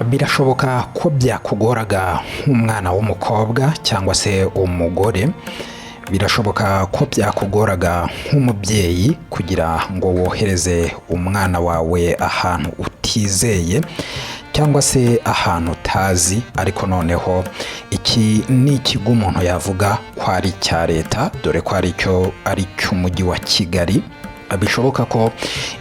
birashoboka ko byakugoraga nk'umwana w'umukobwa cyangwa se umugore, birashoboka ko byakugoraga nk'umubyeyi kugira ngo wohereze umwana wawe ahantu utizeye cyangwa se ahantu utazi, ariko noneho iki ni ikigo umuntu yavuga ko ari icya leta, dore ko ari cy'umujyi wa Kigali. Bishoboka ko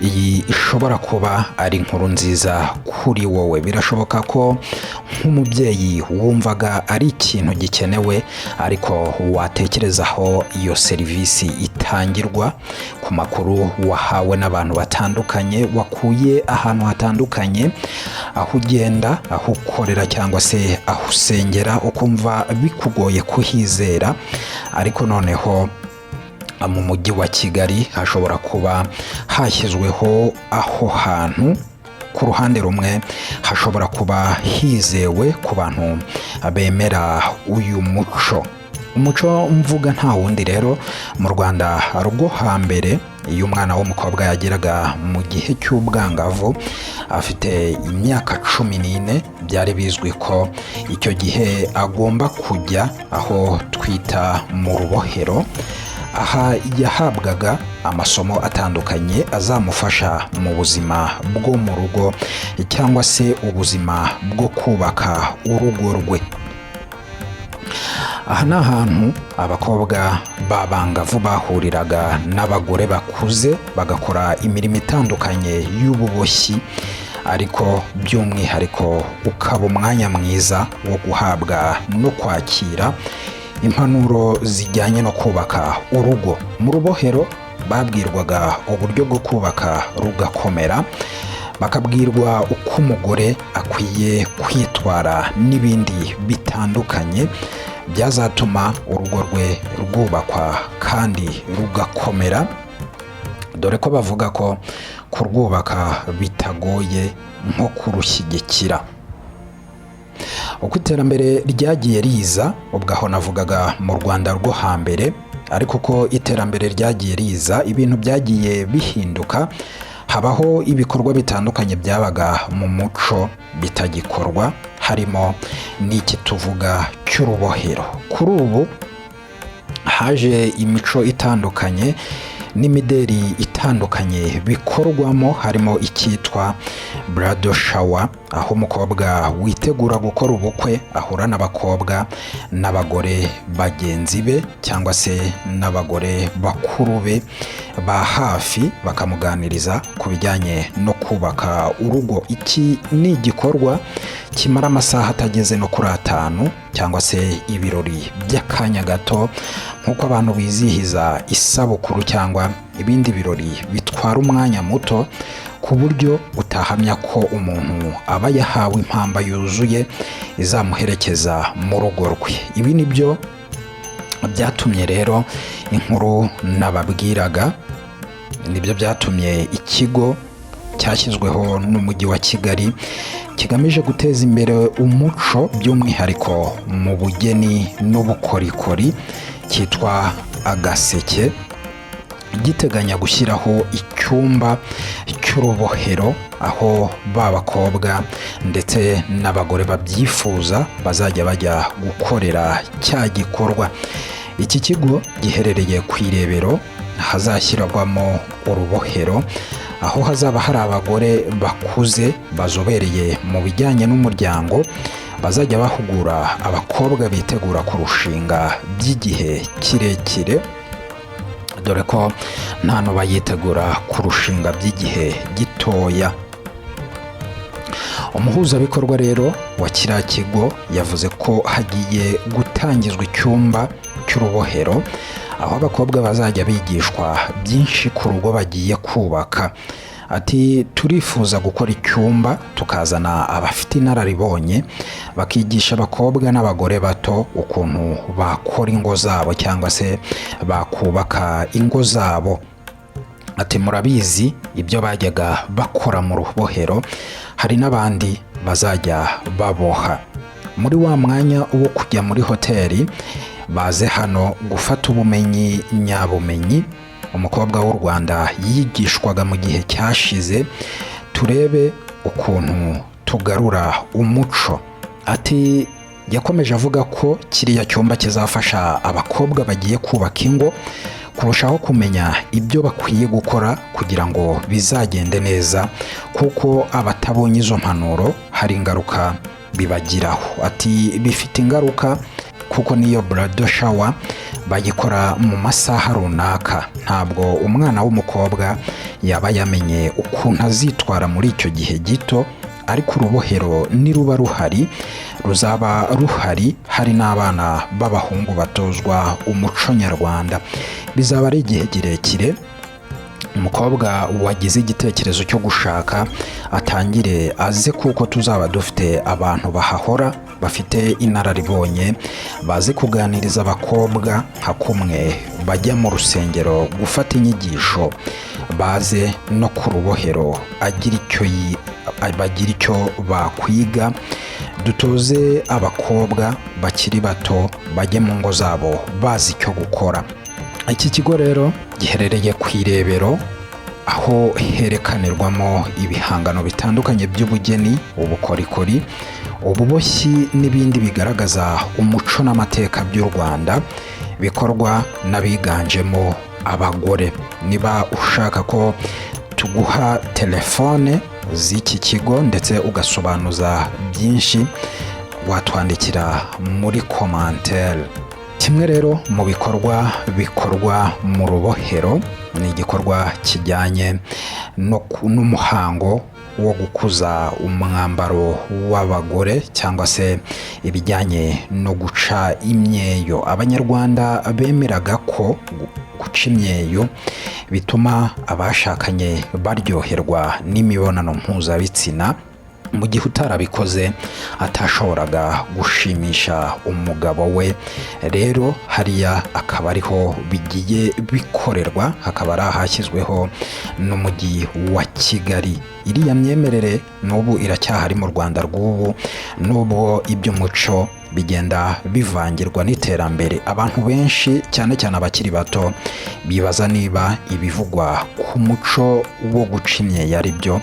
iyi ishobora kuba ari inkuru nziza kuri wowe. Birashoboka ko nk'umubyeyi wumvaga ari ikintu gikenewe, ariko watekerezaho iyo serivisi itangirwa ku makuru wahawe n'abantu batandukanye, wakuye ahantu hatandukanye, aho ugenda, aho ukorera cyangwa se aho usengera, ukumva bikugoye kuhizera, ariko noneho mu mujyi wa Kigali hashobora kuba hashyizweho aho hantu. Ku ruhande rumwe hashobora kuba hizewe ku bantu bemera uyu umuco mvuga nta wundi rero. Mu Rwanda rwo hambere, iyo umwana w'umukobwa yageraga mu gihe cy'ubwangavu afite imyaka 14, byari bizwi ko icyo gihe agomba kujya aho twita mu rubohero. Aha yahabwaga amasomo atandukanye azamufasha mu buzima bwo mu rugo cyangwa se ubuzima bwo kubaka urugo rwe. Aha ni ahantu abakobwa b'abangavu bahuriraga n'abagore bakuze bagakora imirimo itandukanye y'ububoshyi, ariko by'umwihariko ukaba umwanya mwiza wo guhabwa no kwakira impanuro zijyanye no kubaka urugo. Mu rubohero babwirwaga uburyo bwo kubaka rugakomera, bakabwirwa uko umugore akwiye kwitwara n'ibindi bitandukanye byazatuma urugo rwe rwubakwa kandi rugakomera, dore ko bavuga ko kurwubaka bitagoye nko kurushyigikira. Uko iterambere ryagiye riza, ubwo aho navugaga mu Rwanda rwo hambere, ariko ko iterambere ryagiye riza, ibintu byagiye bihinduka, habaho ibikorwa bitandukanye byabaga mu muco bitagikorwa, harimo n'iki tuvuga cy'urubohero. Kuri ubu haje imico itandukanye n'imideri itandukanye bikorwamo, harimo icyitwa bridal shower, aho umukobwa witegura gukora ubukwe ahura n'abakobwa n'abagore bagenzi be cyangwa se n'abagore bakuru be ba hafi, bakamuganiriza ku bijyanye no kubaka urugo. Iki ni igikorwa kimara amasaha atageze no kuri 5 cyangwa se ibirori by'akanya gato, nk'uko abantu bizihiza isabukuru cyangwa ibindi birori bitwara umwanya muto, ku buryo utahamya ko umuntu aba yahawe impamba yuzuye izamuherekeza mu rugo rwe. Ibi ni byo byatumye rero inkuru nababwiraga, nibyo byatumye ikigo cyashyizweho n'umujyi wa Kigali kigamije guteza imbere umuco by'umwihariko mu bugeni n'ubukorikori, cyitwa agaseke, giteganya gushyiraho icyumba cy'urubohero aho b'abakobwa ndetse n'abagore babyifuza bazajya bajya gukorera cya gikorwa. Iki kigo giherereye ku Irebero, hazashyirwamo urubohero, aho hazaba hari abagore bakuze bazobereye mu bijyanye n'umuryango, bazajya bahugura abakobwa bitegura kurushinga by'igihe kirekire, dore ko nta no bayitegura kurushinga by'igihe gitoya. Umuhuzabikorwa rero wa kiriya kigo yavuze ko hagiye gutangizwa icyumba cy'urubohero, aho abakobwa bazajya bigishwa byinshi ku rugo bagiye kubaka. Ati turifuza gukora icyumba tukazana abafite inararibonye bakigisha abakobwa n'abagore bato ukuntu bakora ingo zabo cyangwa se bakubaka ingo zabo. Ati murabizi ibyo bajyaga bakora mu rubohero, hari n'abandi bazajya baboha. Muri wa mwanya wo kujya muri hoteli, baze hano gufata ubumenyi nyabumenyi umukobwa w'u Rwanda yigishwaga mu gihe cyashize, turebe ukuntu tugarura umuco. Ati yakomeje avuga ko kiriya cyumba kizafasha abakobwa bagiye kubaka ingo kurushaho kumenya ibyo bakwiye gukora kugira ngo bizagende neza, kuko abatabonye izo mpanuro hari ingaruka bibagiraho. Ati bifite ingaruka kuko niyo bridal shower bayikora mu masaha runaka, ntabwo umwana w'umukobwa yaba yamenye ukuntu azitwara muri icyo gihe gito, ariko urubohero niruba ruhari ruzaba ruhari, hari n'abana b'abahungu batozwa umuco nyarwanda. Bizaba ari igihe kirekire umukobwa wagize igitekerezo cyo gushaka atangire aze, kuko tuzaba dufite abantu bahahora bafite inararibonye, bazi kuganiriza abakobwa nka kumwe bajya mu rusengero gufata inyigisho, baze no ku rubohero bagira icyo bakwiga. Dutoze abakobwa bakiri bato bajye mu ngo zabo bazi icyo gukora. Iki kigo rero giherereye ku Irebero, aho herekanirwamo ibihangano bitandukanye by'ubugeni, ubukorikori, ububoshyi n'ibindi bigaragaza umuco n'amateka by'u Rwanda, bikorwa n'abiganjemo abagore. Niba ushaka ko tuguha telefone z'iki kigo ndetse ugasobanuza byinshi, watwandikira muri commentaire. Kimwe rero mu bikorwa bikorwa mu rubohero ni igikorwa kijyanye n'umuhango wo gukuza umwambaro w'abagore, cyangwa se ibijyanye no guca imyeyo. Abanyarwanda bemeraga ko guca imyeyo bituma abashakanye baryoherwa n'imibonano mpuzabitsina, mu gihe utarabikoze atashoboraga gushimisha umugabo we. Rero hariya akaba ariho bigiye bikorerwa, hakaba ari ahashyizweho n'umujyi wa Kigali. Iriya myemerere n'ubu iracyahari mu Rwanda rw'ubu, n'ubwo iby'umuco bigenda bivangirwa n'iterambere. Abantu benshi cyane cyane abakiri bato bibaza niba ibivugwa ku muco wo guca imyeyo ari byo,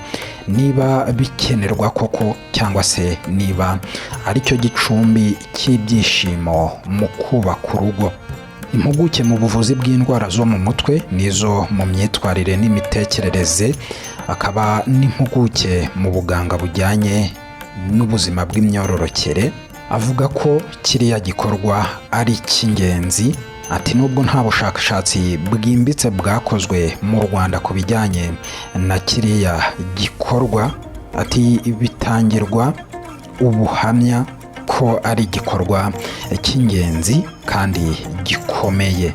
niba bikenerwa koko, cyangwa se niba ari cyo gicumbi cy'ibyishimo mu kubaka urugo. Impuguke mu buvuzi bw'indwara zo mu mutwe n'izo mu myitwarire n'imitekerereze, akaba n'impuguke mu buganga bujyanye n'ubuzima bw'imyororokere, avuga ko kiriya gikorwa ari icy'ingenzi. Ati nubwo nta bushakashatsi bwimbitse bwakozwe mu Rwanda ku bijyanye na kiriya gikorwa, ati bitangirwa ubuhamya ko ari igikorwa cy'ingenzi kandi gikomeye.